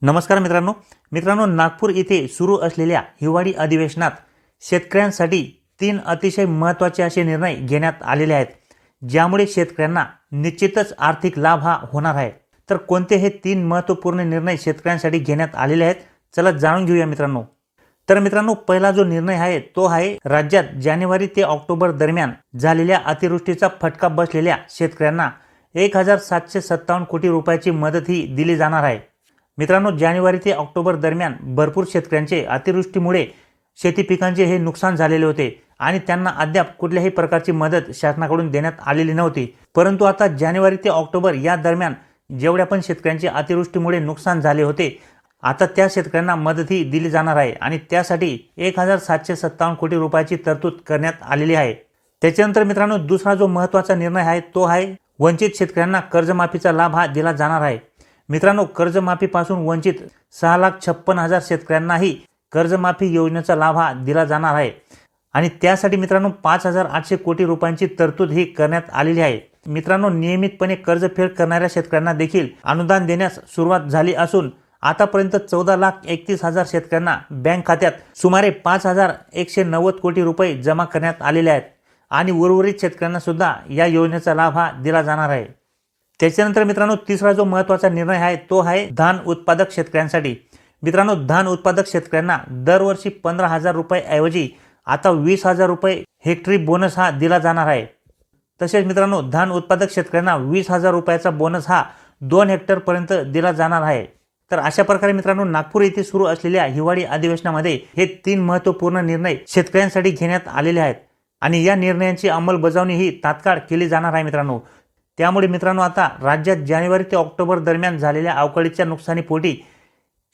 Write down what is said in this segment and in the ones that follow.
नमस्कार मित्रांनो नागपूर येथे सुरू असलेल्या हिवाळी अधिवेशनात शेतकऱ्यांसाठी 3 अतिशय महत्त्वाचे असे निर्णय घेण्यात आलेले आहेत, ज्यामुळे शेतकऱ्यांना निश्चितच आर्थिक लाभ होणार आहे। तर कोणते हे 3 महत्त्वपूर्ण निर्णय शेतकऱ्यांसाठी घेण्यात आलेले आहेत, चला जाणून घेऊया मित्रांनो। तर मित्रांनो, पहिला जो निर्णय आहे तो आहे राज्यात जानेवारी ते ऑक्टोबर दरम्यान झालेल्या अतिवृष्टीचा फटका बसलेल्या शेतकऱ्यांना 1757 कोटी रुपयाची मदत ही दिली जाणार आहे। मित्रांनो, जानेवारी ते ऑक्टोबर दरम्यान भरपूर शेतकऱ्यांचे अतिवृष्टीमुळे शेती पिकांचे हे नुकसान झालेले होते आणि त्यांना अद्याप कुठल्याही प्रकारची मदत शासनाकडून देण्यात आलेली नव्हती। परंतु आता जानेवारी ते ऑक्टोबर या दरम्यान जेवढ्या पण शेतकऱ्यांचे अतिवृष्टीमुळे नुकसान झाले होते, आता त्या शेतकऱ्यांना मदत ही दिली जाणार आहे आणि त्यासाठी 1757 कोटी रुपयाची तरतूद करण्यात आलेली आहे। त्याच्यानंतर मित्रांनो, दुसरा जो महत्त्वाचा निर्णय आहे तो आहे वंचित शेतकऱ्यांना कर्जमाफीचा लाभ हा दिला जाणार आहे। मित्रांनो, कर्जमाफीपासून वंचित 6,56,000 शेतकऱ्यांनाही कर्जमाफी योजनेचा लाभ हा दिला जाणार आहे आणि त्यासाठी मित्रांनो 5,800 कोटी रुपयांची तरतूद ही करण्यात आलेली आहे। मित्रांनो, नियमितपणे कर्जफेड करणाऱ्या शेतकऱ्यांना देखील अनुदान देण्यास सुरुवात झाली असून आतापर्यंत 14,31,000 शेतकऱ्यांना बँक खात्यात सुमारे 5,190 कोटी रुपये जमा करण्यात आलेले आहेत आणि उर्वरित शेतकऱ्यांना सुद्धा या योजनेचा लाभ हा दिला जाणार आहे। त्याच्यानंतर मित्रांनो, तिसरा जो महत्त्वाचा निर्णय आहे तो आहे धान उत्पादक शेतकऱ्यांसाठी। मित्रांनो, धान उत्पादक शेतकऱ्यांना दरवर्षी 15,000 रुपये ऐवजी आता 20,000 रुपये हेक्टरी बोनस हा दिला जाणार आहे। तसेच मित्रांनो, धान उत्पादक शेतकऱ्यांना 20,000 रुपयाचा बोनस हा 2 हेक्टरपर्यंत दिला जाणार आहे। तर अशा प्रकारे मित्रांनो, नागपूर येथे सुरू असलेल्या हिवाळी अधिवेशनामध्ये हे 3 महत्त्वपूर्ण निर्णय शेतकऱ्यांसाठी घेण्यात आलेले आहेत आणि या निर्णयांची अंमलबजावणी ही तात्काळ केली जाणार आहे मित्रांनो। त्यामुळे मित्रांनो, आता राज्यात जानेवारी ते ऑक्टोबर दरम्यान झालेल्या अवकाळीच्या नुकसानीपोटी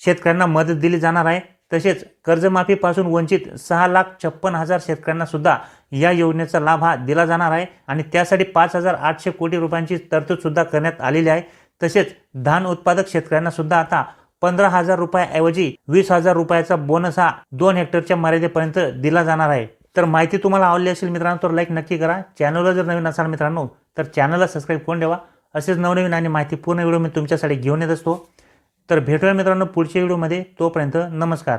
शेतकऱ्यांना मदत दिली जाणार आहे। तसेच कर्जमाफीपासून वंचित 6,56,000 शेतकऱ्यांना सुद्धा या योजनेचा लाभ हा दिला जाणार आहे आणि त्यासाठी 5,800 कोटी रुपयांची तरतूद सुद्धा करण्यात आलेली आहे। तसेच धान उत्पादक शेतकऱ्यांना सुद्धा आता 15,000 रुपयाऐवजी 20,000 रुपयाचा बोनस हा 2 हेक्टरच्या मर्यादेपर्यंत दिला जाणार आहे। तर माहिती तुम्हाला आवडली असेल मित्रांनो तर लाईक नक्की करा। चॅनलला जर नवीन असाल मित्रांनो तर चॅनलला सबस्क्राईब करून ठेवा। असेच नवनवीन आणि माहितीपूर्ण व्हिडिओ मी तुमच्यासाठी घेऊन येत असतो। तर भेटूया मित्रांनो पुढच्या व्हिडिओमध्ये, तोपर्यंत नमस्कार।